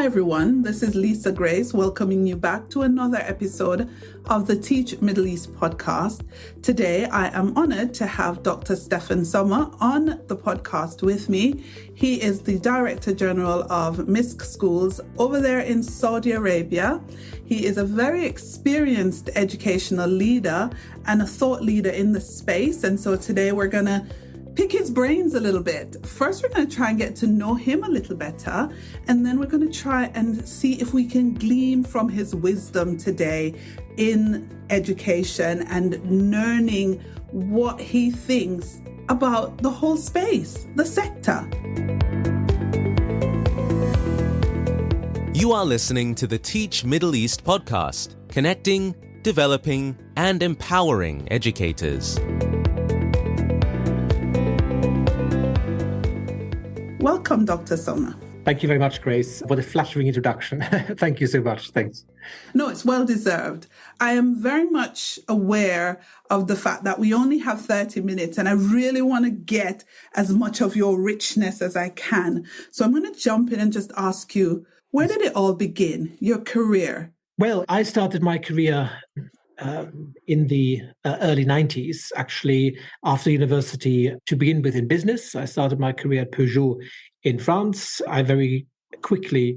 Hi everyone, this is Lisa Grace welcoming you back to another episode of the Teach Middle East podcast. Today I am honored to have Dr. Steffen Sommer on the podcast with me. He is the Director General of Misk Schools over there in Saudi Arabia. He is a very experienced educational leader and a thought leader in the space, and so today we're going to pick his brains a little bit. First, we're going to try and get to know him a little better, and then we're going to try and see if we can glean from his wisdom today in education and learning what he thinks about the whole space, the sector. You are listening to the Teach Middle East podcast, connecting, developing, and empowering educators. Welcome, Dr. Sommer. Thank you very much, Grace. What a flattering introduction. Thank you so much. Thanks. No, it's well deserved. I am very much aware of the fact that we only have 30 minutes and I really want to get as much of your richness as I can. So I'm going to jump in and just ask you, where did it all begin, your career? Well, I started my career in the early 90s, actually, after university, to begin with in business. I started my career at Peugeot in France. I very quickly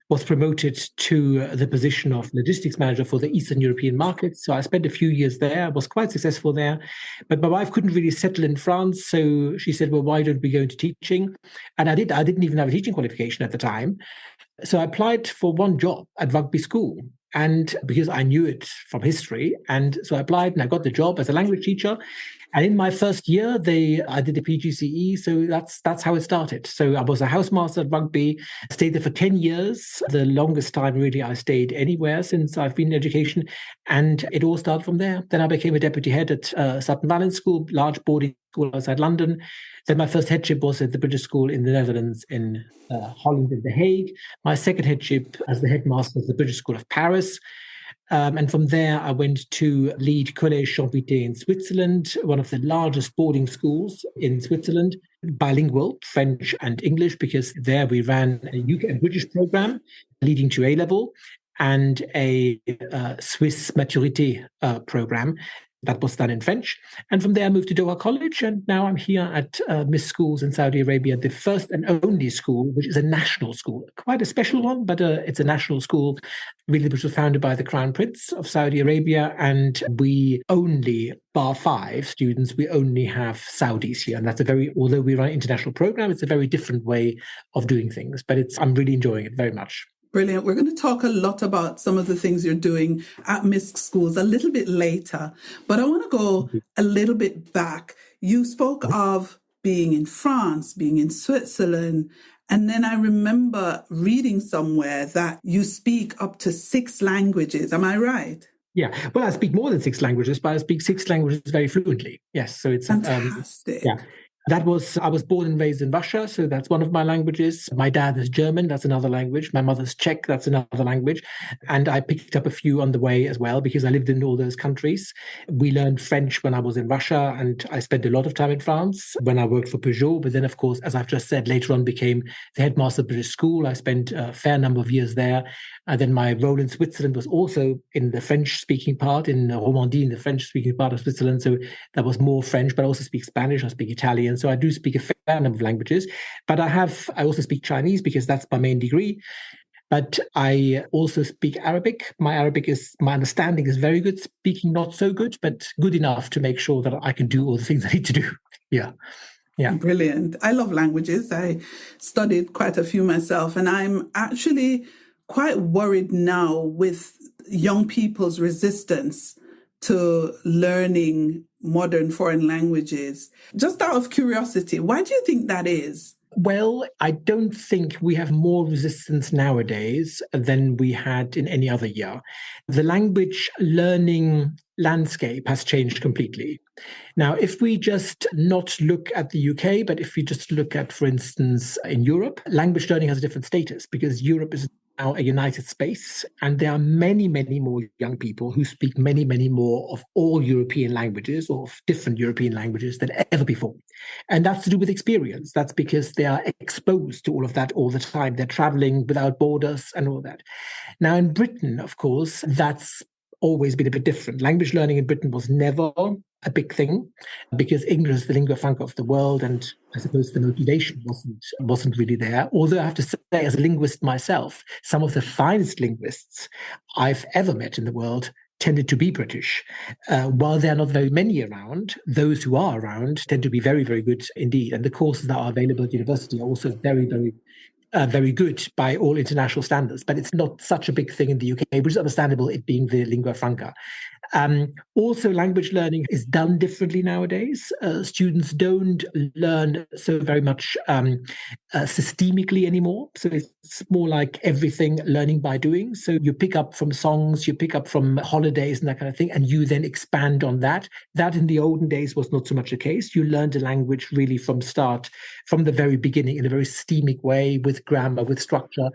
was promoted to the position of logistics manager for the Eastern European market. So I spent a few years there. I was quite successful there. But my wife couldn't really settle in France. So she said, well, why don't we go into teaching? And I did. I didn't even have a teaching qualification at the time. So I applied for one job at rugby school. And because I knew it from history, and so I applied and I got the job as a language teacher. And in my first year, I did a PGCE, so that's how it started. So I was a housemaster at rugby, stayed there for 10 years, the longest time really I stayed anywhere since I've been in education, and it all started from there. Then I became a deputy head at Sutton Valence School, large boarding school outside London. Then my first headship was at the British School in the Netherlands in Holland and The Hague. My second headship as the headmaster of the British School of Paris. And from there, I went to lead Collège Champité in Switzerland, one of the largest boarding schools in Switzerland, bilingual, French and English, because there we ran a UK and British program leading to A-level and a Swiss maturité program. That was done in French. And from there, I moved to Doha College. And now I'm here at Misk Schools in Saudi Arabia, the first and only school, which is a national school. Quite a special one, but it's a national school, really, which was founded by the Crown Prince of Saudi Arabia. And we only, bar 5 students, we only have Saudis here. And that's although we run an international program, it's a very different way of doing things. But I'm really enjoying it very much. Brilliant. We're going to talk a lot about some of the things you're doing at Misk Schools a little bit later, but I want to go a little bit back. You spoke of being in France, being in Switzerland, and then I remember reading somewhere that you speak up to 6 languages. Am I right? Yeah. Well, I speak more than 6 languages, but I speak 6 languages very fluently. Yes. So it's fantastic. Yeah. I was born and raised in Russia, so that's one of my languages. My dad is German, that's another language. My mother's Czech, that's another language. And I picked up a few on the way as well, because I lived in all those countries. We learned French when I was in Russia, and I spent a lot of time in France when I worked for Peugeot. But then, of course, as I've just said, later on became the headmaster of the British School. I spent a fair number of years there. And then my role in Switzerland was also in the French-speaking part, in Romandie, in the French-speaking part of Switzerland. So that was more French, but I also speak Spanish, I speak Italian. So I do speak a fair number of languages. But I also speak Chinese because that's my main degree. But I also speak Arabic. My understanding is very good, speaking not so good, but good enough to make sure that I can do all the things I need to do. Yeah. Yeah. Brilliant. I love languages. I studied quite a few myself, and I'm actually quite worried now with young people's resistance to learning modern foreign languages. Just out of curiosity, why do you think that is? Well, I don't think we have more resistance nowadays than we had in any other year. The language learning landscape has changed completely. Now, if we just not look at the UK, but if we just look at, for instance, in Europe, language learning has a different status because Europe is a united space, and there are many, many more young people who speak many, many more of all European languages or of different European languages than ever before. And that's to do with experience. That's because they are exposed to all of that all the time. They're traveling without borders and all that. Now, in Britain, of course, that's always been a bit different. Language learning in Britain was never a big thing because English is the lingua franca of the world, and I suppose the motivation wasn't really there. Although I have to say, as a linguist myself, some of the finest linguists I've ever met in the world tended to be British. While there are not very many around, those who are around tend to be very, very good indeed. And the courses that are available at university are also very, very good by all international standards, but it's not such a big thing in the UK, which is understandable, it being the lingua franca. Also, language learning is done differently nowadays. Students don't learn so very much systemically anymore. So it's more like everything learning by doing. So you pick up from songs, you pick up from holidays and that kind of thing, and you then expand on that. That in the olden days was not so much the case. You learned a language really from the very beginning, in a very systemic way, with grammar, with structure.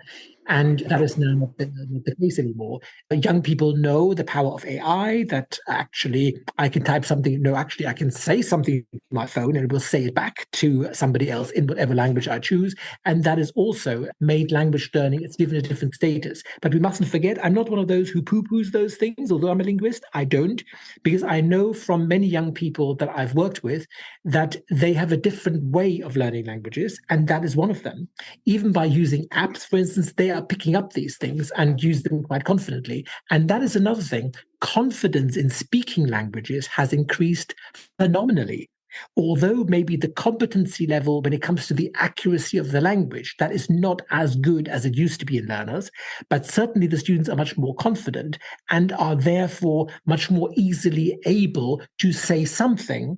And that is now not the case anymore. Young people know the power of AI, that actually I can type something. No, actually, I can say something to my phone and it will say it back to somebody else in whatever language I choose. And that has also made language learning, it's given a different status. But we mustn't forget, I'm not one of those who poo-poos those things, although I'm a linguist. I don't, because I know from many young people that I've worked with that they have a different way of learning languages. And that is one of them. Even by using apps, for instance, they are picking up these things and use them quite confidently. And that is another thing. Confidence in speaking languages has increased phenomenally. Although maybe the competency level when it comes to the accuracy of the language, that is not as good as it used to be in learners, but certainly the students are much more confident and are therefore much more easily able to say something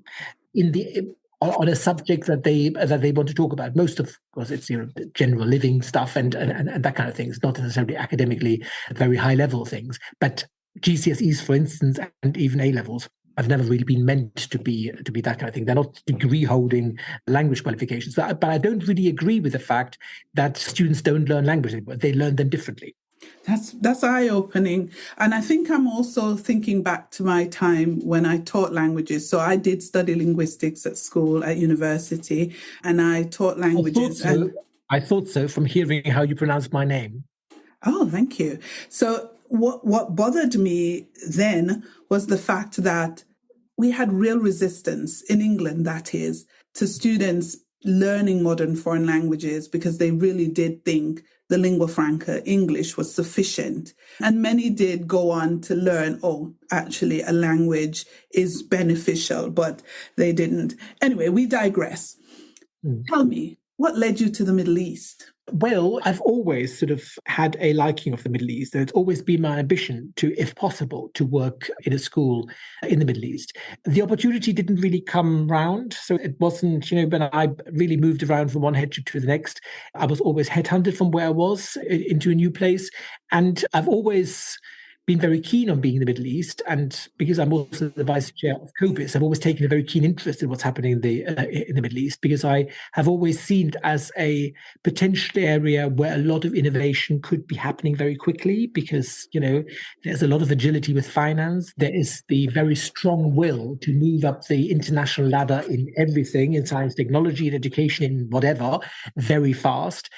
on a subject that they want to talk about. Most of course, it's general living stuff and that kind of thing. It's not necessarily academically very high level things, but GCSEs, for instance, and even A levels have never really been meant to be that kind of thing. They're not degree holding language qualifications. But I don't really agree with the fact that students don't learn language anymore. They learn them differently. That's eye-opening. And I think I'm also thinking back to my time when I taught languages. So I did study linguistics at school, at university, and I taught languages. I thought so from hearing how you pronounce my name. Oh, thank you. So what bothered me then was the fact that we had real resistance in England, that is, to students learning modern foreign languages because they really did think the lingua franca English was sufficient. And many did go on to learn, actually a language is beneficial, but they didn't. Anyway, we digress. Tell me, what led you to the Middle East? Well, I've always sort of had a liking of the Middle East. It's always been my ambition to, if possible, to work in a school in the Middle East. The opportunity didn't really come round. So it wasn't, when I really moved around from one headship to the next, I was always headhunted from where I was into a new place. And I've always been very keen on being in the Middle East, and because I'm also the vice chair of COBIS, I've always taken a very keen interest in what's happening in the Middle East, because I have always seen it as a potential area where a lot of innovation could be happening very quickly, because there's a lot of agility with finance. There is the very strong will to move up the international ladder in everything, in science, technology, in education, in whatever, very fast.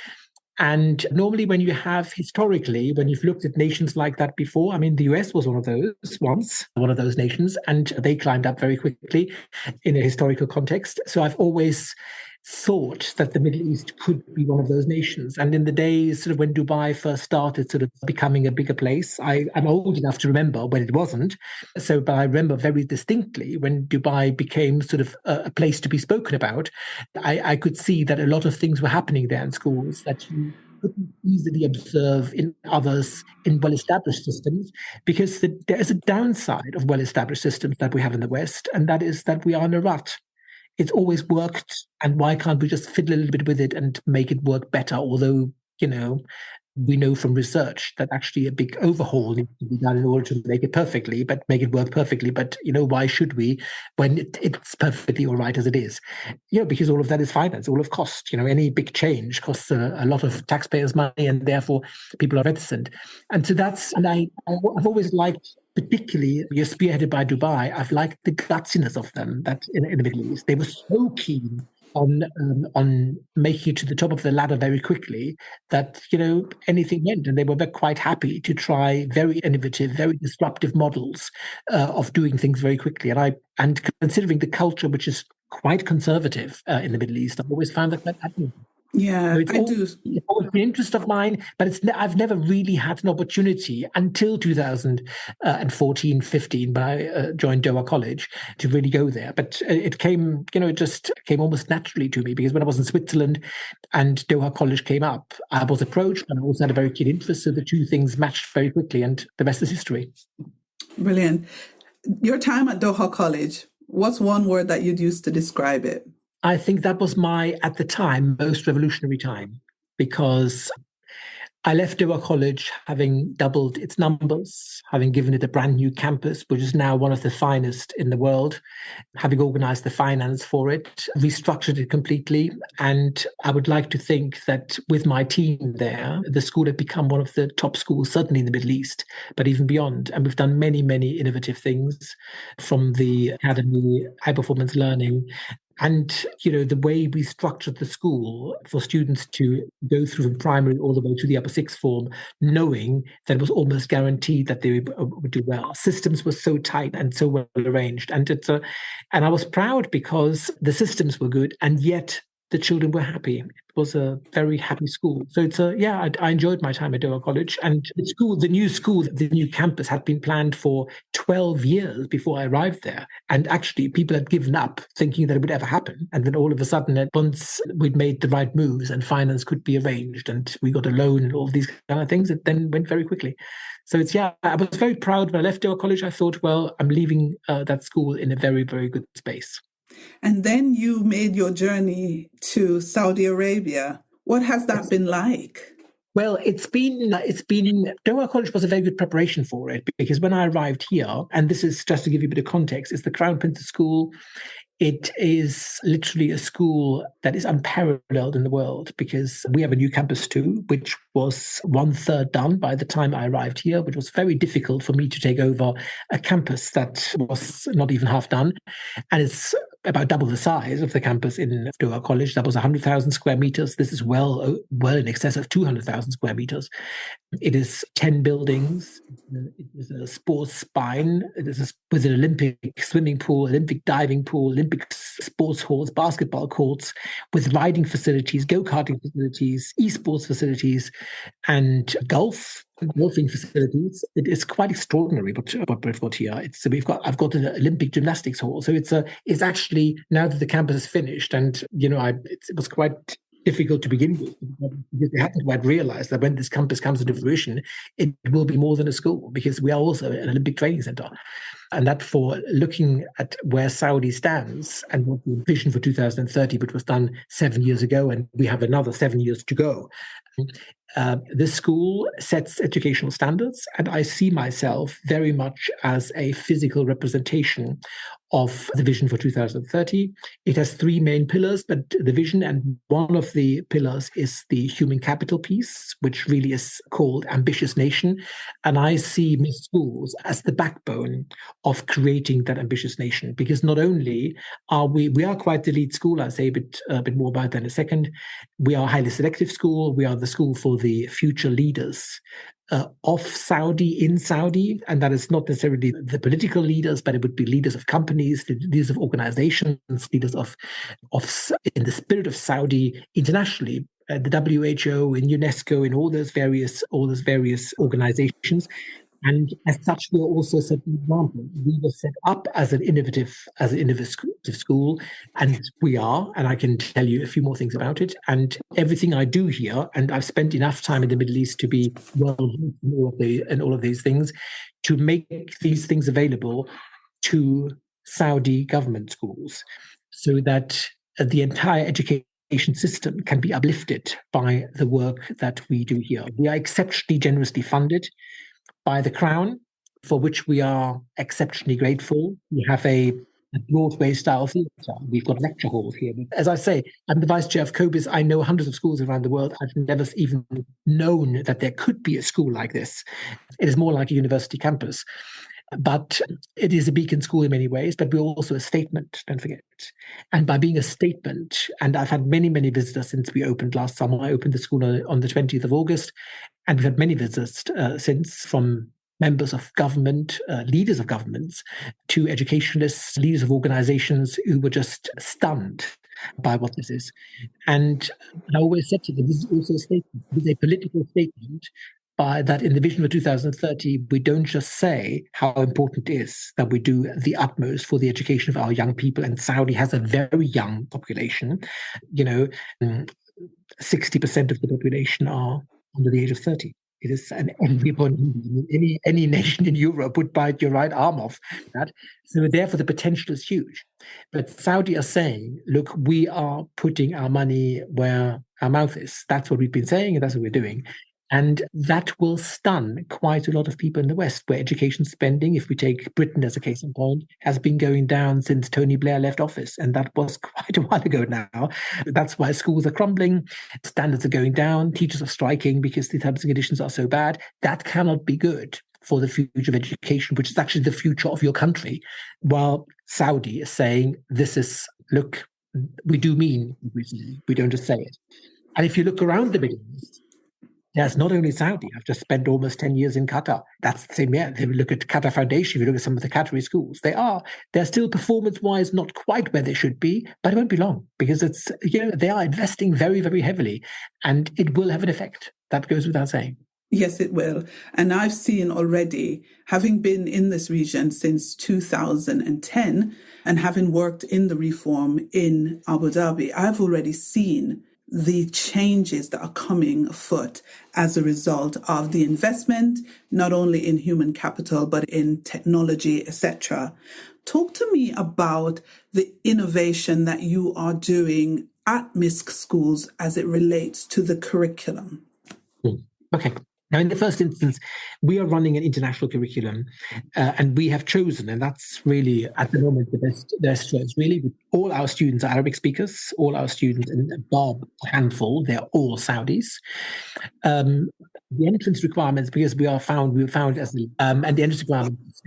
And normally when you've looked at nations like that before, the US was one of those nations, and they climbed up very quickly in a historical context. So I've always thought that the Middle East could be one of those nations. And in the days sort of when Dubai first started sort of becoming a bigger place, I'm old enough to remember when it wasn't. But I remember very distinctly when Dubai became sort of a place to be spoken about. I could see that a lot of things were happening there in schools that you couldn't easily observe in others in well-established systems, because there is a downside of well-established systems that we have in the West, and that is that we are in a rut. It's always worked, and why can't we just fiddle a little bit with it and make it work better? Although, we know from research that actually a big overhaul needs to be done in order to make it perfectly, but make it work perfectly. But, why should we when it's perfectly all right as it is? Because all of that is finance, all of cost. Any big change costs a lot of taxpayers' money, and therefore people are reticent. And so I've always liked, particularly you're spearheaded by Dubai, I've liked the gutsiness of them that in the Middle East. They were so keen on making it to the top of the ladder very quickly that anything went, and they were quite happy to try very innovative, very disruptive models of doing things very quickly. And considering the culture, which is quite conservative in the Middle East, I've always found that happening. Yeah, I do. It's always been an interest of mine, but I've never really had an opportunity until 2014, 15, when I joined Doha College to really go there. But it came, it just came almost naturally to me, because when I was in Switzerland and Doha College came up, I was approached, and I also had a very keen interest. So the two things matched very quickly, and the rest is history. Brilliant. Your time at Doha College, what's one word that you'd use to describe it? I think that was at the time, most revolutionary time, because I left Doha College having doubled its numbers, having given it a brand new campus, which is now one of the finest in the world, having organized the finance for it, restructured it completely. And I would like to think that with my team there, the school had become one of the top schools, certainly in the Middle East, but even beyond. And we've done many, many innovative things, from the academy, high performance learning, and, the way we structured the school for students to go through from primary all the way to the upper sixth form, knowing that it was almost guaranteed that they would do well. Systems were so tight and so well arranged. And I was proud because the systems were good, and yet the children were happy. It was a very happy school. So I enjoyed my time at Doha College. And the new campus had been planned for 12 years before I arrived there. And actually, people had given up thinking that it would ever happen. And then all of a sudden, once we'd made the right moves and finance could be arranged and we got a loan and all of these kind of things, it then went very quickly. So I was very proud when I left Doha College. I thought, well, I'm leaving that school in a very, very good space. And then you made your journey to Saudi Arabia. What has that been like? Well, Doha College was a very good preparation for it, because when I arrived here, and this is just to give you a bit of context, it's the Crown Prince's School. It is literally a school that is unparalleled in the world, because we have a new campus too, which was 1/3 done by the time I arrived here, which was very difficult for me to take over a campus that was not even half done. And it's about double the size of the campus in Doha College. That was 100,000 square meters. This is well in excess of 200,000 square meters. It is 10 buildings. It is a sports spine. It is with an Olympic swimming pool, Olympic diving pool, Olympic sports halls, basketball courts, with riding facilities, go-karting facilities, esports facilities, and golfing facilities. It is quite extraordinary what we've got here. I've got an Olympic gymnastics hall. So it's actually, now that the campus is finished, and it was quite difficult to begin with, because they haven't quite realized that when this campus comes into fruition, it will be more than a school, because we are also an Olympic training center. And that, for looking at where Saudi stands and what the vision for 2030, which was done 7 years ago, and we have another 7 years to go. This school sets educational standards, and I see myself very much as a physical representation of the vision for 2030. It has 3 main pillars, but the vision, and one of the pillars is the human capital piece, which really is called Ambitious Nation. And I see Misk Schools as the backbone of creating that ambitious nation, because not only are we are quite the lead school, I'll say a bit more about that in a second. We are a highly selective school. We are the school for the future leaders of Saudi, in Saudi, and that is not necessarily the political leaders, but it would be leaders of companies, leaders of organizations, leaders of in the spirit of Saudi internationally, the WHO, in UNESCO, in all those various organizations. And as such, we are also set an example. We were set up as an innovative school, and we are. And I can tell you a few more things about it. And everything I do here, and I've spent enough time in the Middle East to be well in all of these things, to make these things available to Saudi government schools, so that the entire education education system can be uplifted by the work that we do here. We are exceptionally generously funded by the Crown, for which we are exceptionally grateful. We have a Broadway style theatre. We've got lecture halls here. As I say, I'm the vice chair of COBIS. I know hundreds of schools around the world. I've never even known that there could be a school like this. It is more like a university campus. But it is a beacon school in many ways, but we're also a statement, don't forget. And by being a statement, and I've had many, many visitors since we opened last summer. I opened the school on the 20th of August, and we've had many visitors since, from members of government, leaders of governments, to educationalists, leaders of organizations who were just stunned by what this is. And I always said to them, this is also a statement. It is a political statement, by that in the vision for 2030, we don't just say how important it is that we do the utmost for the education of our young people. And Saudi has a very young population. 60% of the population are under the age of 30. It is an any nation in Europe would bite your right arm off that. So therefore, the potential is huge. But Saudi are saying, look, we are putting our money where our mouth is. That's what we've been saying, and that's what we're doing. And that will stun quite a lot of people in the West, where education spending, if we take Britain as a case in point, has been going down since Tony Blair left office. And that was quite a while ago now. That's why schools are crumbling, standards are going down, teachers are striking because the terms and conditions are so bad. That cannot be good for the future of education, which is actually the future of your country. While Saudi is saying, this is, look, we do mean what we say. We don't just say it. And if you look around the Middle East, there's not only Saudi. I've just spent almost 10 years in Qatar. That's the same. Yeah, if you look at Qatar Foundation, if you look at some of the Qatari schools, they're still performance-wise not quite where they should be, but it won't be long because they are investing very, very heavily, and it will have an effect. That goes without saying. Yes, it will. And I've seen already, having been in this region since 2010 and having worked in the reform in Abu Dhabi, I've already seen the changes that are coming afoot as a result of the investment, not only in human capital, but in technology, etc. Talk to me about the innovation that you are doing at Misk Schools as it relates to the curriculum. Okay. Now, in the first instance, we are running an international curriculum, and we have chosen, and that's really at the moment the best choice. Really, all our students are Arabic speakers. All our students, and bar a handful, they're all Saudis. The entrance requirements, because we were found as the and the entrance requirements.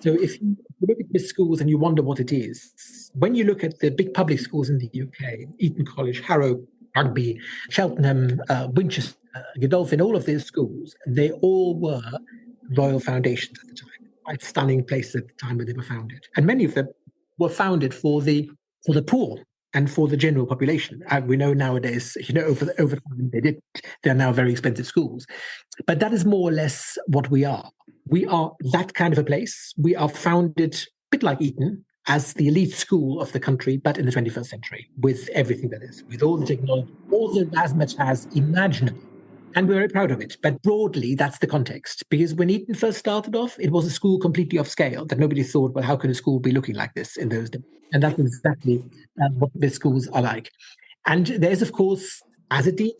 So if you look at Misk Schools and you wonder what it is, when you look at the big public schools in the UK, Eton College, Harrow, Rugby, Cheltenham, Winchester, Godolphin, all of these schools, they all were royal foundations at the time, quite stunning places at the time when they were founded. And many of them were founded for the poor and for the general population. And we know nowadays, over time they didn't. They're now very expensive schools. But that is more or less what we are. We are that kind of a place. We are founded, a bit like Eton, as the elite school of the country, but in the 21st century, with everything that is, with all the technology, all the as has imaginable. And we're very proud of it. But broadly, that's the context. Because when Eton first started off, it was a school completely off scale, that nobody thought, well, how can a school be looking like this in those days? And that's exactly what the schools are like. And there's, of course, as it did,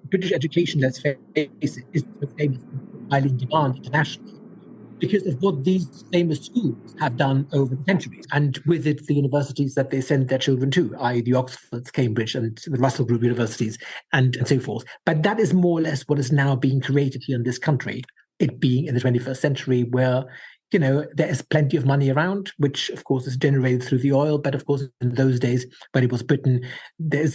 British education, let's face it, is famous, highly in demand internationally, because of what these famous schools have done over the centuries, and with it, the universities that they send their children to, i.e. the Oxfords, Cambridge, and the Russell Group universities, and so forth. But that is more or less what is now being created here in this country, it being in the 21st century, where, there is plenty of money around, which, of course, is generated through the oil. But, of course, in those days, when it was Britain, it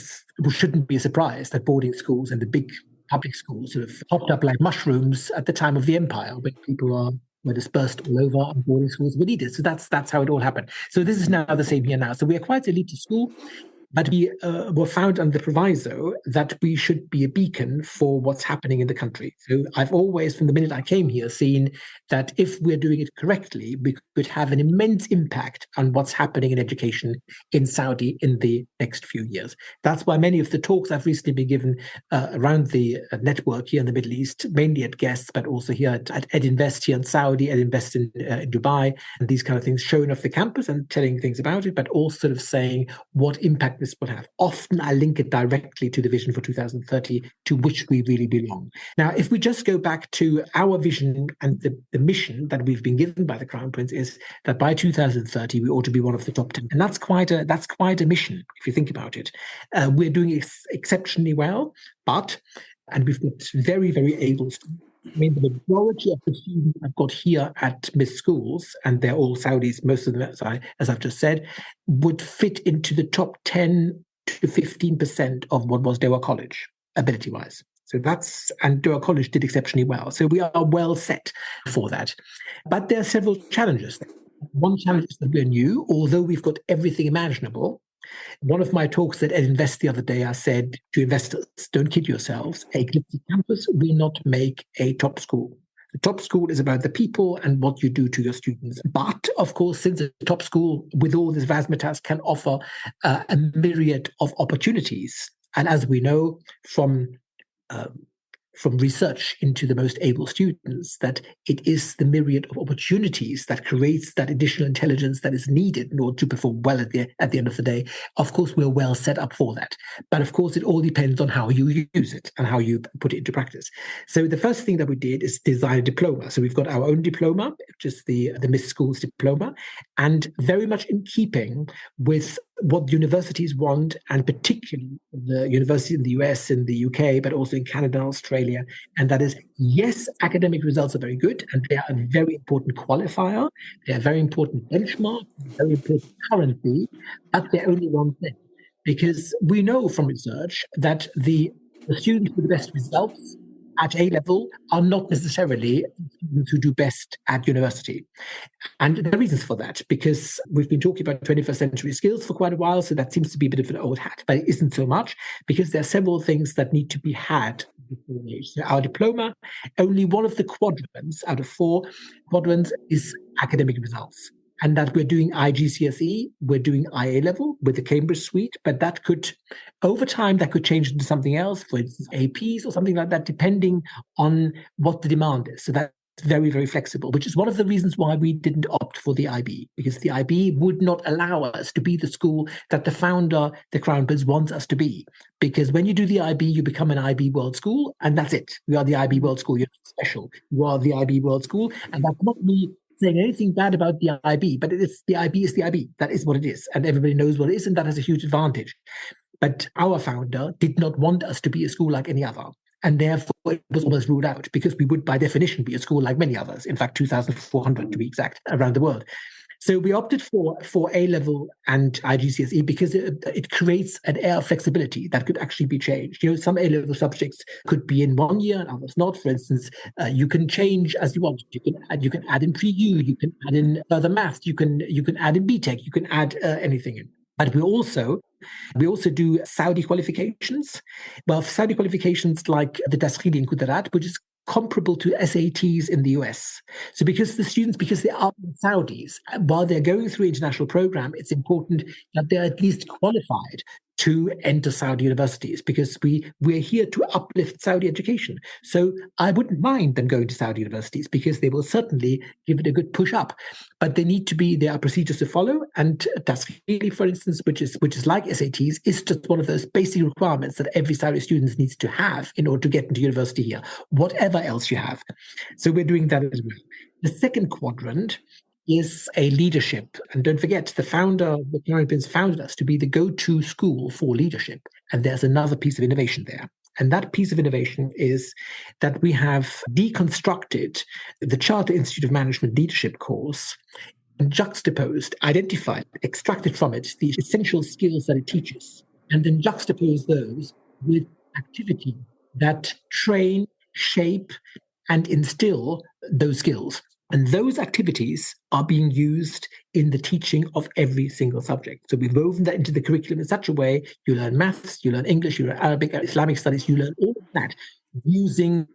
shouldn't be a surprise that boarding schools and the big public schools sort of popped up like mushrooms at the time of the empire, when people were dispersed all over and boarding schools were needed. So that's how it all happened. So this is now the same here now. So we are quite elite school, but we were found under the proviso that we should be a beacon for what's happening in the country. So I've always, from the minute I came here, seen that if we're doing it correctly, we could have an immense impact on what's happening in education in Saudi in the next few years. That's why many of the talks I've recently been given around the network here in the Middle East, mainly at guests, but also here at Edinvest here in Saudi, Edinvest in Dubai, and these kind of things, showing off the campus and telling things about it, but also sort of saying what impact this this will have. Often I link it directly to the vision for 2030, to which we really belong. Now, if we just go back to our vision and the mission that we've been given by the Crown Prince is that by 2030, we ought to be one of the top 10. And that's quite a mission, if you think about it. We're doing exceptionally well, and we've got very, very able students. I mean, the majority of the students I've got here at Misk Schools, and they're all Saudis, most of them, as I've just said, would fit into the top 10 to 15% of what was Doha College, ability-wise. And Doha College did exceptionally well. So we are well set for that. But there are several challenges. One challenge is that we're new, although we've got everything imaginable. One of my talks at Invest the other day, I said to investors, don't kid yourselves, a glitzy campus will not make a top school. The top school is about the people and what you do to your students. But, of course, since a top school with all this razzmatazz can offer a myriad of opportunities, and as we know from research into the most able students, that it is the myriad of opportunities that creates that additional intelligence that is needed in order to perform well at the end of the day. Of course, we're well set up for that. But of course, it all depends on how you use it and how you put it into practice. So the first thing that we did is design a diploma. So we've got our own diploma, which is the Misk Schools diploma, and very much in keeping with what universities want, and particularly the universities in the US, in the UK, but also in Canada, Australia. And that is, yes, academic results are very good, and they are a very important qualifier. They are a very important benchmark, very important currency, but they're only one thing. Because we know from research that the students with the best results at A level are not necessarily students who do best at university. And there are reasons for that, because we've been talking about 21st century skills for quite a while, so that seems to be a bit of an old hat, but it isn't so much, because there are several things that need to be had before age. So our diploma, only one of the quadrants out of 4 quadrants is academic results. And that we're doing IGCSE, we're doing IA level with the Cambridge suite, but that could, over time, that could change into something else, for instance, APs or something like that, depending on what the demand is. So that's very, very flexible, which is one of the reasons why we didn't opt for the IB, because the IB would not allow us to be the school that the founder, the Crown Prince, wants us to be. Because when you do the IB, you become an IB World School, and that's it. You are the IB World School. You're special. You are the IB World School, and that's not me saying anything bad about the IB, but the IB is the IB. That is what it is. And everybody knows what it is, and that has a huge advantage. But our founder did not want us to be a school like any other. And therefore, it was almost ruled out, because we would, by definition, be a school like many others. In fact, 2,400 to be exact, around the world. So we opted for A-level and IGCSE because it creates an air of flexibility that could actually be changed. You know, some A-level subjects could be in 1 year and others not. For instance, you can change as you want. You can add in pre-U, you can add in further maths, you can add in BTEC, you can add anything in. But we also do Saudi qualifications. Well, Saudi qualifications like the Daskhili in Kudarat, which is comparable to SATs in the US. So because they are Saudis, while they're going through international program, it's important that they're at least qualified to enter Saudi universities, because we're here to uplift Saudi education. So I wouldn't mind them going to Saudi universities, because they will certainly give it a good push up. But there are procedures to follow. And Taskhili, for instance, which is like SATs, is just one of those basic requirements that every Saudi student needs to have in order to get into university here, whatever else you have. So we're doing that as well. The second quadrant is a leadership. And don't forget, the Crown Prince founded us to be the go-to school for leadership. And there's another piece of innovation there. And that piece of innovation is that we have deconstructed the Charter Institute of Management Leadership course and juxtaposed, identified, extracted from it the essential skills that it teaches, and then juxtapose those with activity that train, shape, and instill those skills. And those activities are being used in the teaching of every single subject. So we've woven that into the curriculum in such a way, you learn maths, you learn English, you learn Arabic, Islamic studies, you learn all of that using,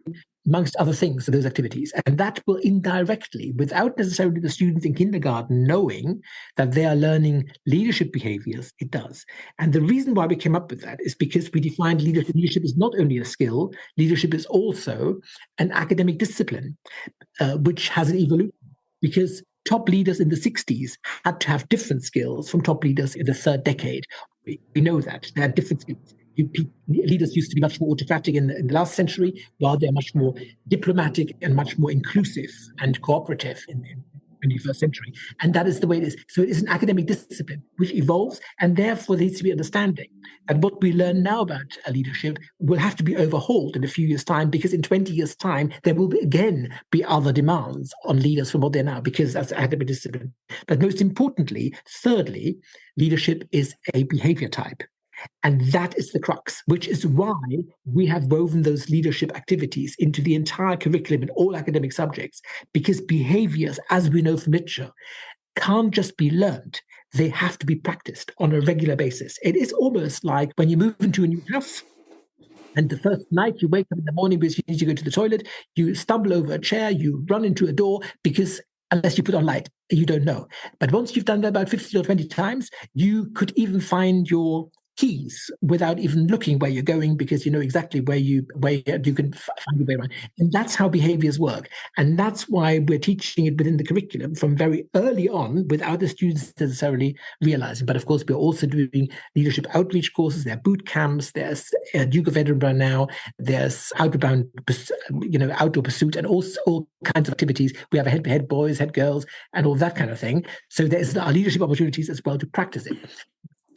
amongst other things, those activities. And that will indirectly, without necessarily the students in kindergarten knowing that they are learning leadership behaviors, it does. And the reason why we came up with that is because we defined leadership. Leadership is not only a skill, leadership is also an academic discipline, which has an evolution. Because top leaders in the 60s had to have different skills from top leaders in the third decade. We know that they had different skills. Leaders used to be much more autocratic in the last century, while they're much more diplomatic and much more inclusive and cooperative in the 21st century. And that is the way it is. So it is an academic discipline which evolves, and therefore there needs to be understanding that what we learn now about leadership will have to be overhauled in a few years' time, because in 20 years' time, there will again be other demands on leaders from what they're now, because that's academic discipline. But most importantly, thirdly, leadership is a behavior type. And that is the crux, which is why we have woven those leadership activities into the entire curriculum in all academic subjects, because behaviors, as we know from literature, can't just be learned. They have to be practiced on a regular basis. It is almost like when you move into a new house, and the first night you wake up in the morning because you need to go to the toilet, you stumble over a chair, you run into a door, because unless you put on light, you don't know. But once you've done that about 15 or 20 times, you could even find your keys without even looking where you're going, because you know exactly where you can find your way around. And that's how behaviors work. And that's why we're teaching it within the curriculum from very early on without the students necessarily realizing. But of course, we're also doing leadership outreach courses. There are boot camps. There's Duke of Edinburgh now. There's outbound, outdoor pursuit, and also all kinds of activities. We have a head boys, head girls, and all that kind of thing. So there's our leadership opportunities as well to practice it.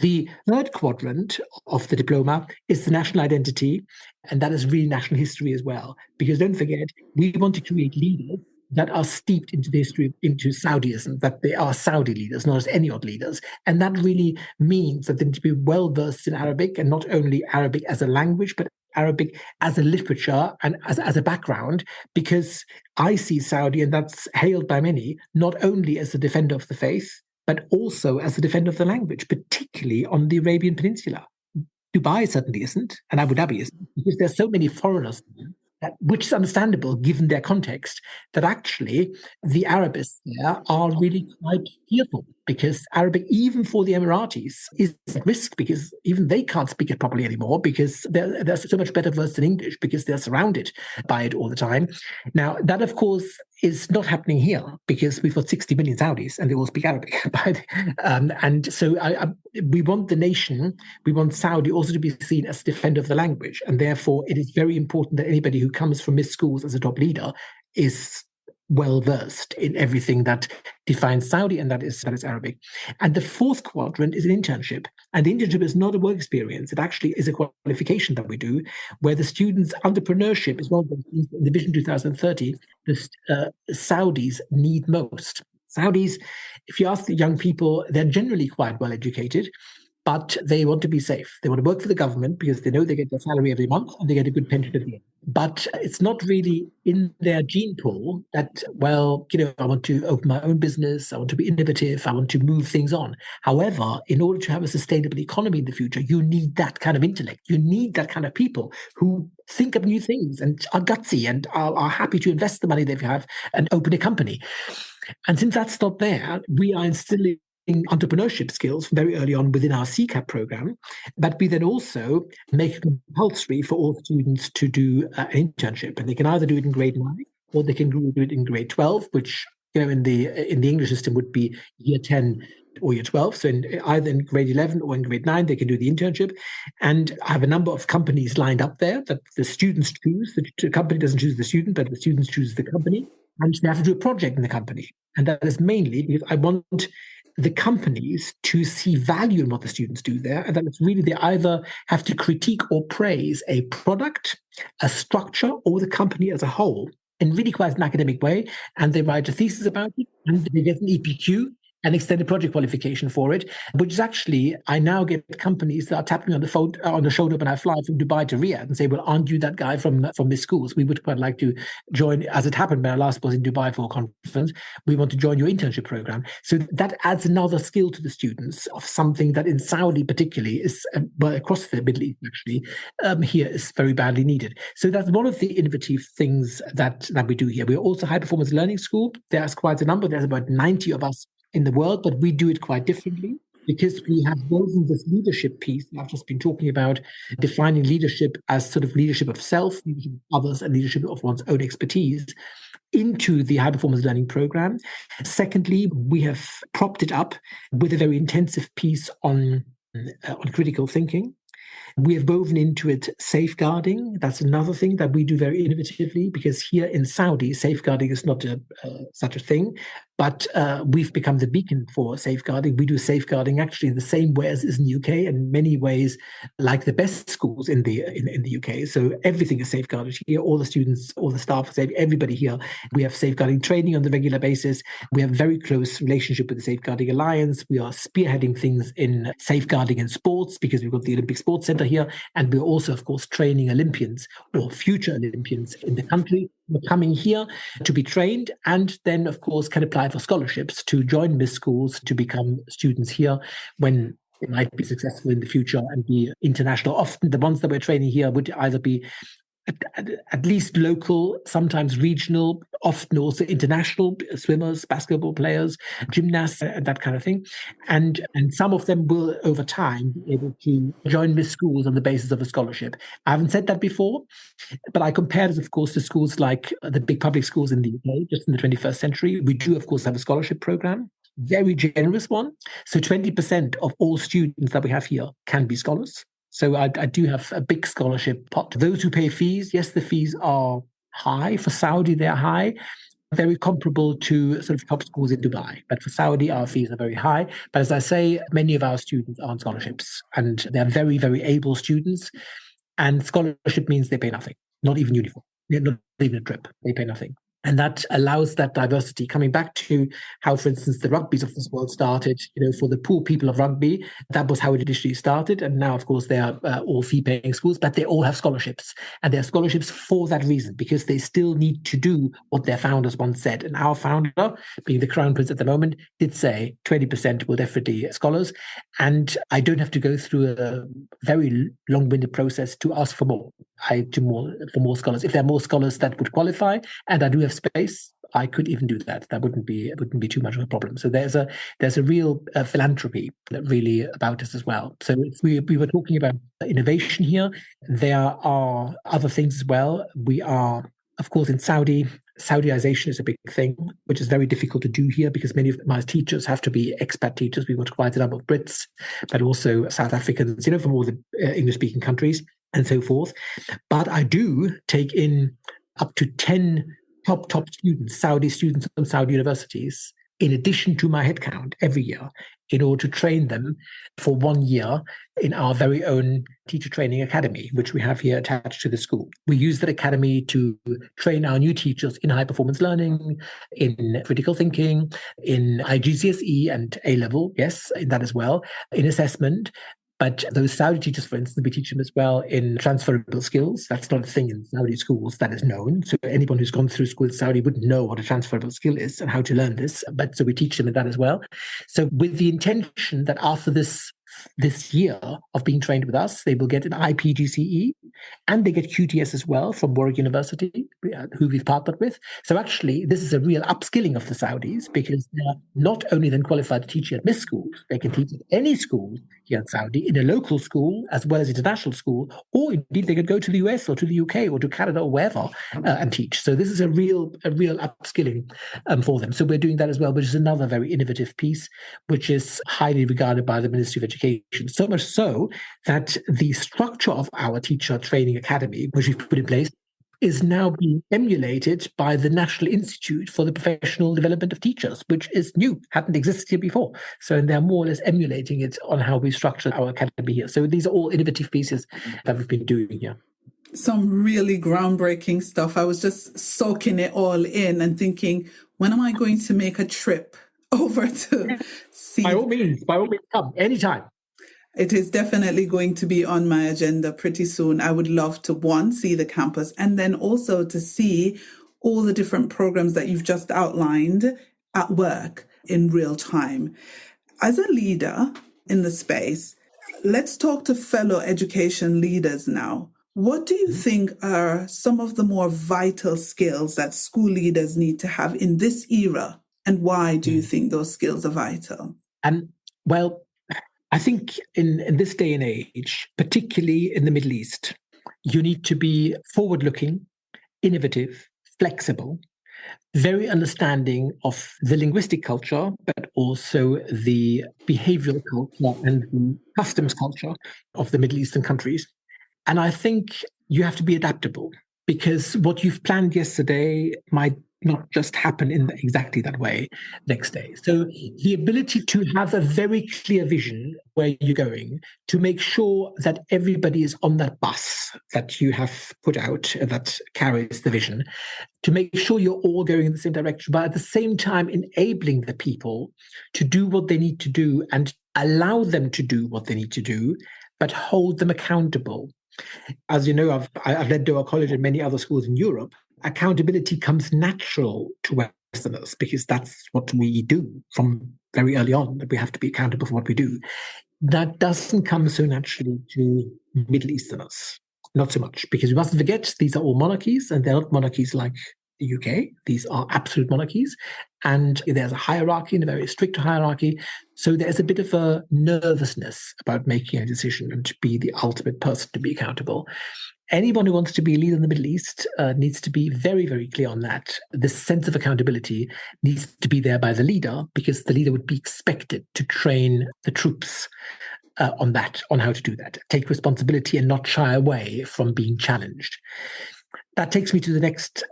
The third quadrant of the diploma is the national identity, and that is really national history as well. Because don't forget, we want to create leaders that are steeped into the history, into Saudism, that they are Saudi leaders, not as any odd leaders. And that really means that they need to be well-versed in Arabic, and not only Arabic as a language, but Arabic as a literature and as a background, because I see Saudi, and that's hailed by many, not only as a defender of the faith, but also as a defender of the language, particularly on the Arabian Peninsula. Dubai certainly isn't, and Abu Dhabi isn't, because there's so many foreigners there, which is understandable given their context, that actually the Arabists there are really quite fearful, because Arabic, even for the Emiratis, is at risk, because even they can't speak it properly anymore, because they're so much better versed in English, because they're surrounded by it all the time. Now, that, of course, is not happening here, because we've got 60 million Saudis and they all speak Arabic. And so we want the nation, we want Saudi also to be seen as a defender of the language. And therefore, it is very important that anybody who comes from Misk Schools as a top leader is well-versed in everything that defines Saudi, and that is Arabic. And the fourth quadrant is an internship. And the internship is not a work experience. It actually is a qualification that we do, where the students' entrepreneurship is one of the things in the Vision 2030 the Saudis need most. Saudis, if you ask the young people, they're generally quite well-educated, but they want to be safe. They want to work for the government because they know they get their salary every month and they get a good pension at the end. But it's not really in their gene pool that, I want to open my own business, I want to be innovative, I want to move things on. However, in order to have a sustainable economy in the future, you need that kind of intellect. You need that kind of people who think of new things and are gutsy and are happy to invest the money they have and open a company. And since that's not there, we are instilling entrepreneurship skills very early on within our CCAP program, but we then also make it compulsory for all students to do an internship, and they can either do it in grade 9 or they can do it in grade 12, which in the English system would be year 10 or year 12. So either in grade 11 or in grade 9, they can do the internship. And I have a number of companies lined up there that the students choose. The company doesn't choose the student, but the students choose the company, and they have to do a project in the company. And that is mainly because I want the companies to see value in what the students do there, and that it's really they either have to critique or praise a product, a structure, or the company as a whole in really quite an academic way, and they write a thesis about it, and they get an EPQ, an extended project qualification for it, which is actually, I now get companies that are tapping me on the phone, on the shoulder when I fly from Dubai to Riyadh and say, well, aren't you that guy from Misk Schools? We would quite like to join, as it happened when I last was in Dubai for a conference, we want to join your internship program. So that adds another skill to the students of something that in Saudi particularly is, across the Middle East actually, here is very badly needed. So that's one of the innovative things that we do here. We're also a high-performance learning school. There's quite a number. There's about 90 of us in the world, but we do it quite differently because we have woven this leadership piece that I've just been talking about, defining leadership as sort of leadership of self, leadership of others, and leadership of one's own expertise into the high performance learning program. Secondly, we have propped it up with a very intensive piece on critical thinking. We have woven into it safeguarding. That's another thing that we do very innovatively, because here in Saudi, safeguarding is not such a thing, but we've become the beacon for safeguarding. We do safeguarding actually in the same way as is in the UK, in many ways like the best schools in the UK. So everything is safeguarded here. All the students, all the staff, everybody here. We have safeguarding training on the regular basis. We have a very close relationship with the Safeguarding Alliance. We are spearheading things in safeguarding in sports because we've got the Olympic Sports Centre here. And we're also, of course, training Olympians or future Olympians in the country who are coming here to be trained, and then, of course, can apply for scholarships to join Misk Schools to become students here when they might be successful in the future and be international. Often the ones that we're training here would either be at least local, sometimes regional, often also international swimmers, basketball players, gymnasts, and that kind of thing. And some of them will, over time, be able to join Misk Schools on the basis of a scholarship. I haven't said that before, but I compare this, of course, to schools like the big public schools in the UK, just in the 21st century. We do, of course, have a scholarship program, very generous one. So 20% of all students that we have here can be scholars. So I do have a big scholarship pot. Those who pay fees, yes, the fees are high. For Saudi, they're high, very comparable to sort of top schools in Dubai. But for Saudi, our fees are very high. But as I say, many of our students are on scholarships, and they're very, very able students. And scholarship means they pay nothing, not even uniform, not even a trip. They pay nothing. And that allows that diversity. Coming back to how, for instance, the rugbies of this world started, for the poor people of rugby, that was how it initially started. And now, of course, they are all fee-paying schools, but they all have scholarships. And they're scholarships for that reason, because they still need to do what their founders once said. And our founder, being the Crown Prince at the moment, did say 20% will definitely scholars. And I don't have to go through a very long-winded process to ask for more. For more scholars. If there are more scholars that would qualify, and I do have space, I could even do that. That wouldn't be too much of a problem. So there's a real philanthropy really about us as well. So we were talking about innovation here. There are other things as well. We are, of course, in Saudiization is a big thing, which is very difficult to do here because many of my teachers have to be expat teachers. We've got quite a number of Brits, but also South Africans, from all the English-speaking countries and so forth. But I do take in up to 10 top students, Saudi students from Saudi universities, in addition to my headcount every year, in order to train them for 1 year in our very own teacher training academy, which we have here attached to the school. We use that academy to train our new teachers in high performance learning, in critical thinking, in IGCSE and A-level, yes, in that as well, in assessment. But those Saudi teachers, for instance, we teach them as well in transferable skills. That's not a thing in Saudi schools that is known. So anyone who's gone through school in Saudi wouldn't know what a transferable skill is and how to learn this. But so we teach them in that as well. So with the intention that after this year of being trained with us, they will get an IPGCE and they get QTS as well from Warwick University, who we've partnered with. So actually, this is a real upskilling of the Saudis, because they're not only then qualified to teach at Misk Schools, they can teach at any school here in Saudi, in a local school as well as international school, or indeed they could go to the US or to the UK or to Canada or wherever and teach. So this is a real upskilling for them. So we're doing that as well, which is another very innovative piece, which is highly regarded by the Ministry of Education. So much so that the structure of our teacher training academy, which we've put in place, is now being emulated by the National Institute for the Professional Development of Teachers, which is new, hadn't existed here before. So they're more or less emulating it on how we structure our academy here. So these are all innovative pieces that we've been doing here. Some really groundbreaking stuff. I was just soaking it all in and thinking, when am I going to make a trip over to see? By all means, come anytime. It is definitely going to be on my agenda pretty soon. I would love to, one, see the campus, and then also to see all the different programs that you've just outlined at work in real time. As a leader in the space, let's talk to fellow education leaders now. What do you think are some of the more vital skills that school leaders need to have in this era? And why do you think those skills are vital? Well, I think in this day and age, particularly in the Middle East, you need to be forward-looking, innovative, flexible, very understanding of the linguistic culture, but also the behavioral culture and the customs culture of the Middle Eastern countries. And I think you have to be adaptable, because what you've planned yesterday might not just happen in exactly that way next day. So the ability to have a very clear vision where you're going, to make sure that everybody is on that bus that you have put out that carries the vision, to make sure you're all going in the same direction, but at the same time enabling the people to do what they need to do and allow them to do what they need to do, but hold them accountable. As you know, I've led Doha College and many other schools in Europe. Accountability comes natural to Westerners because that's what we do from very early on, that we have to be accountable for what we do. That doesn't come so naturally to Middle Easterners, not so much, because we mustn't forget these are all monarchies, and they're not monarchies like the UK. These are absolute monarchies, and there's a hierarchy, and a very strict hierarchy. So there's a bit of a nervousness about making a decision and to be the ultimate person to be accountable. Anyone who wants to be a leader in the Middle East needs to be very, very clear on that. This sense of accountability needs to be there by the leader, because the leader would be expected to train the troops on how to do that, take responsibility and not shy away from being challenged. That takes me to the next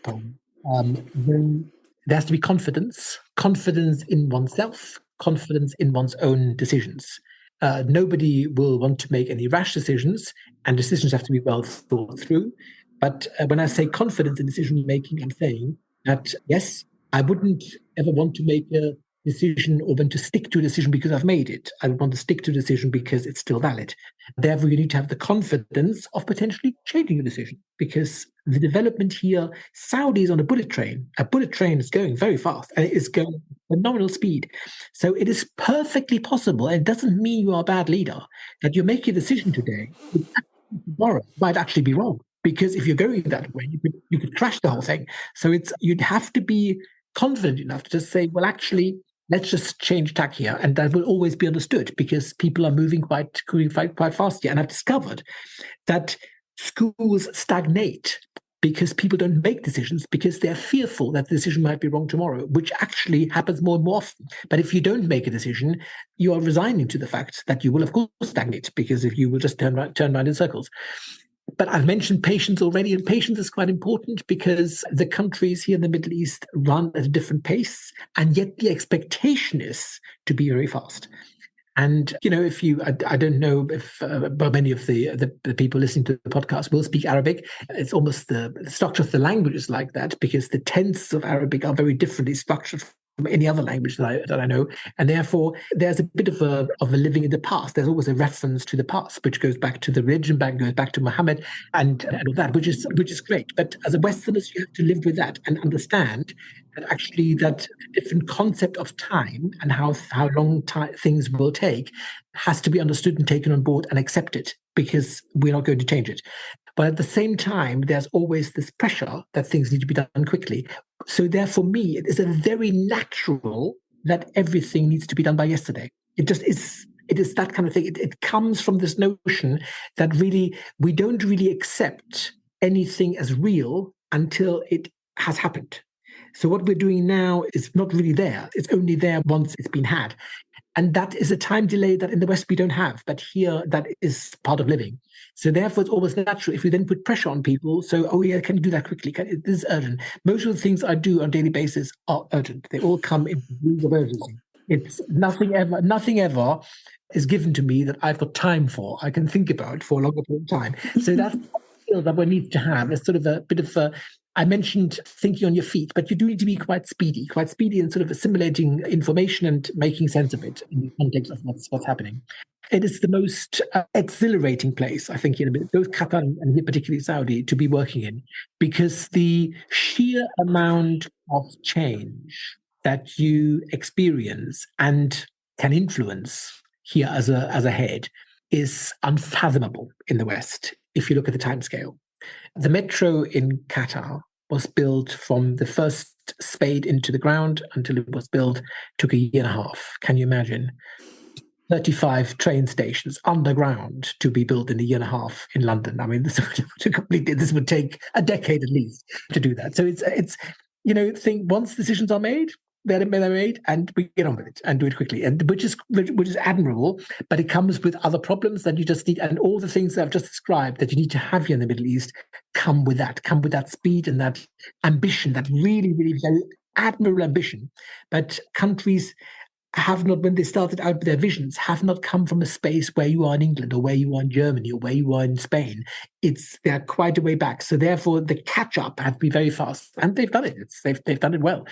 point. There has to be confidence in oneself, confidence in one's own decisions. Nobody will want to make any rash decisions, and decisions have to be well thought through. But when I say confidence in decision making, I'm saying that, yes, I wouldn't ever want to make a decision or want to stick to a decision because I've made it. I would want to stick to a decision because it's still valid. Therefore, you need to have the confidence of potentially changing a decision, because the development here, Saudi is on a bullet train. A bullet train is going very fast, and it is going at phenomenal speed. So it is perfectly possible, and it doesn't mean you are a bad leader, that you make a decision today, tomorrow might actually be wrong. Because if you're going that way, you could crash the whole thing. So you'd have to be confident enough to just say, well, actually, let's just change tack here. And that will always be understood, because people are moving quite fast here. And I've discovered that schools stagnate because people don't make decisions because they're fearful that the decision might be wrong tomorrow, which actually happens more and more often. But if you don't make a decision, you are resigning to the fact that you will, of course, stagnate, because if you will just turn around in circles. But I've mentioned patience already, and patience is quite important because the countries here in the Middle East run at a different pace, and yet the expectation is to be very fast. And, I don't know if many of the people listening to the podcast will speak Arabic. It's almost the structure of the language is like that, because the tenses of Arabic are very differently structured from any other language that I know. And therefore, there's a bit of a living in the past. There's always a reference to the past, which goes back to the religion, goes back to Muhammad and all that, which is great. But as a Westerners, you have to live with that and understand that actually that different concept of time and how long things will take has to be understood and taken on board and accepted, because we're not going to change it. But at the same time, there's always this pressure that things need to be done quickly. So therefore, me, it is a very natural that everything needs to be done by yesterday. It just is. It is that kind of thing. It comes from this notion that really we don't really accept anything as real until it has happened. So what we're doing now is not really there. It's only there once it's been had. And that is a time delay that in the West we don't have. But here, that is part of living. So therefore, it's always natural if we then put pressure on people. So, oh yeah, can you do that quickly? This is urgent. Most of the things I do on a daily basis are urgent. They all come in rules of urgency. It's nothing ever is given to me that I've got time for. I can think about for a longer period of time. So that's a skill that we need to have. It's sort of a bit of I mentioned thinking on your feet, but you do need to be quite speedy in sort of assimilating information and making sense of it in the context of what's happening. It is the most exhilarating place, I think, both Qatar and particularly Saudi, to be working in, because the sheer amount of change that you experience and can influence here as a head is unfathomable in the West if you look at the timescale. The metro in Qatar was built from the first spade into the ground until it was built, took a year and a half. Can you imagine? 35 train stations underground to be built in a year and a half in London. I mean, this would take a decade at least to do that. So it's think once decisions are made, they're made, and we get on with it and do it quickly, and which is admirable. But it comes with other problems that you just need, and all the things that I've just described that you need to have here in the Middle East come with that speed and that ambition, that really, really very admirable ambition. But countries have not, when they started out with their visions, have not come from a space where you are in England or where you are in Germany or where you are in Spain. They're quite a way back. So therefore, the catch up had to be very fast, and they've done it. They've done it well.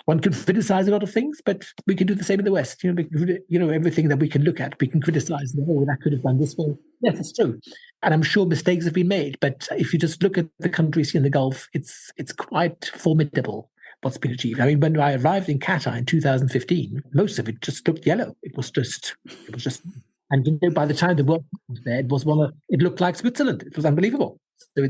One can criticize a lot of things, but we can do the same in the West. Everything that we can look at, we can criticize. Oh, that could have done this way. Yes, it's true, and I'm sure mistakes have been made. But if you just look at the countries in the Gulf, it's quite formidable what's been achieved. I mean, when I arrived in Qatar in 2015, most of it just looked yellow. It was just, and by the time the work was there, it looked like Switzerland. It was unbelievable. So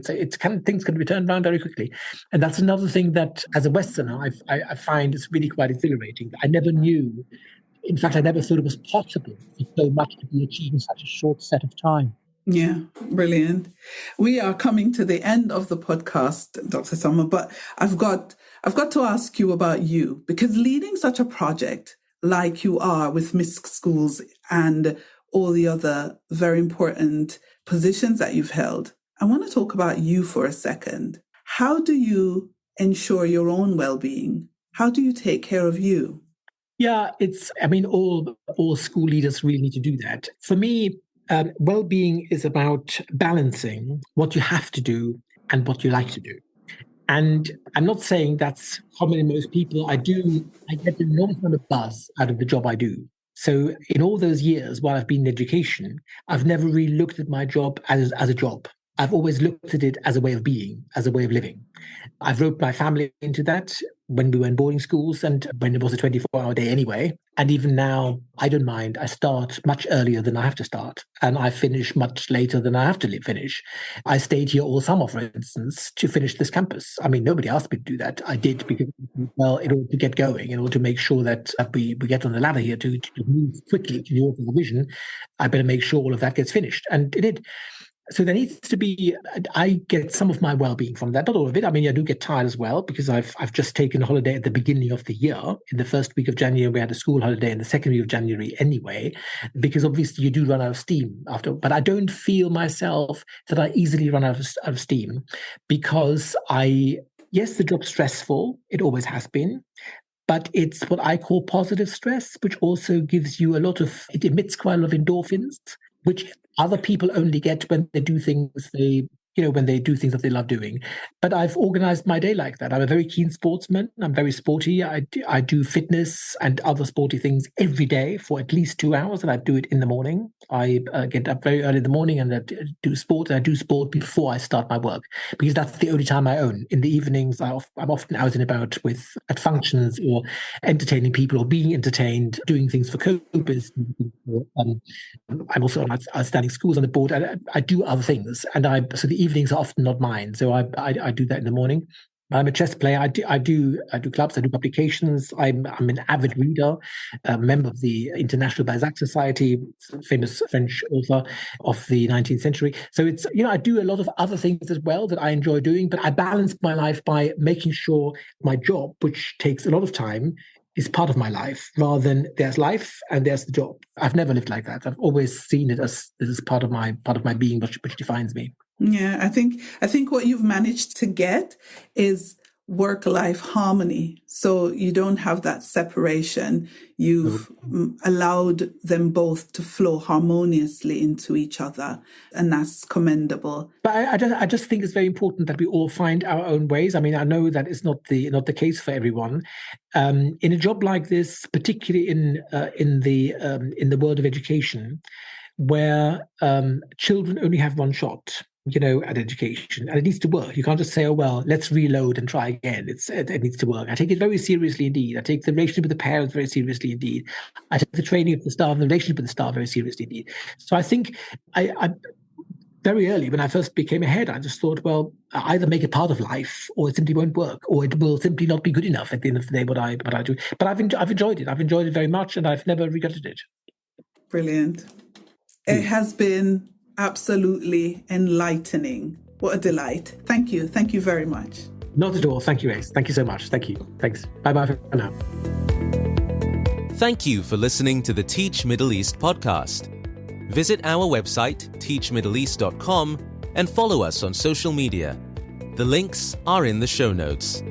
things can be turned around very quickly. And that's another thing that, as a Westerner, I find is really quite exhilarating. I never knew, in fact, I never thought it was possible for so much to be achieved in such a short set of time. Yeah, brilliant. We are coming to the end of the podcast, Dr. Sommer, but I've got to ask you about you, because leading such a project like you are with Misk Schools and all the other very important positions that you've held, I want to talk about you for a second. How do you ensure your own well-being? How do you take care of you? Yeah, all school leaders really need to do that. For me, well-being is about balancing what you have to do and what you like to do. And I'm not saying that's common in most people. I get an enormous amount of buzz out of the job I do. So in all those years while I've been in education, I've never really looked at my job as a job. I've always looked at it as a way of being, as a way of living. I've roped my family into that when we were in boarding schools and when it was a 24-hour day anyway. And even now, I don't mind. I start much earlier than I have to start, and I finish much later than I have to finish. I stayed here all summer, for instance, to finish this campus. I mean, nobody asked me to do that. I did because, in order to get going, in order to make sure that we get on the ladder here to move quickly to the order of the vision, I better make sure all of that gets finished. And it did. So there needs to be, I get some of my well-being from that, not all of it. I mean, I do get tired as well because I've just taken a holiday at the beginning of the year. In the first week of January, we had a school holiday, in the second week of January anyway, because obviously you do run out of steam after. But I don't feel myself that I easily run out of steam because yes, the job's stressful. It always has been. But it's what I call positive stress, which also gives you it emits quite a lot of endorphins, which other people only get when they do things that they love doing. But I've organized my day like that. I'm a very keen sportsman. I'm very sporty. I do fitness and other sporty things every day for at least 2 hours, and I do it in the morning. I get up very early in the morning and I do sport. And I do sport before I start my work because that's the only time I own. In the evenings, I'm often out and about at functions or entertaining people or being entertained, doing things for COPAs. I'm also on outstanding schools on the board. I do other things, and so the evenings are often not mine. So I do that in the morning. I'm a chess player. I do clubs. I do publications. I'm an avid reader, a member of the International Balzac Society, famous French author of the 19th century. So it's I do a lot of other things as well that I enjoy doing. But I balance my life by making sure my job, which takes a lot of time, is part of my life rather than there's life and there's the job. I've never lived like that. I've always seen it as this is part of my being, which defines me. Yeah, I think what you've managed to get is work-life harmony. So you don't have that separation. You've allowed them both to flow harmoniously into each other, and that's commendable. But I just think it's very important that we all find our own ways. I mean, I know that is not the case for everyone. In a job like this, particularly in the world of education, where children only have one shot, at education, and it needs to work. You can't just say, oh, well, let's reload and try again. It needs to work. I take it very seriously indeed. I take the relationship with the parents very seriously indeed. I take the training of the staff and the relationship with the staff very seriously indeed. So I think I very early, when I first became a head, I just thought, well, either make it part of life or it simply won't work, or it will simply not be good enough at the end of the day, what I do. But I've enjoyed it. I've enjoyed it very much, and I've never regretted it. Brilliant. It has been absolutely enlightening. What a delight. Thank you. Thank you very much. Not at all. Thank you, Ace. Thank you so much. Thank you. Thanks. Bye-bye for now. Thank you for listening to the Teach Middle East podcast. Visit our website, teachmiddleeast.com, and follow us on social media. The links are in the show notes.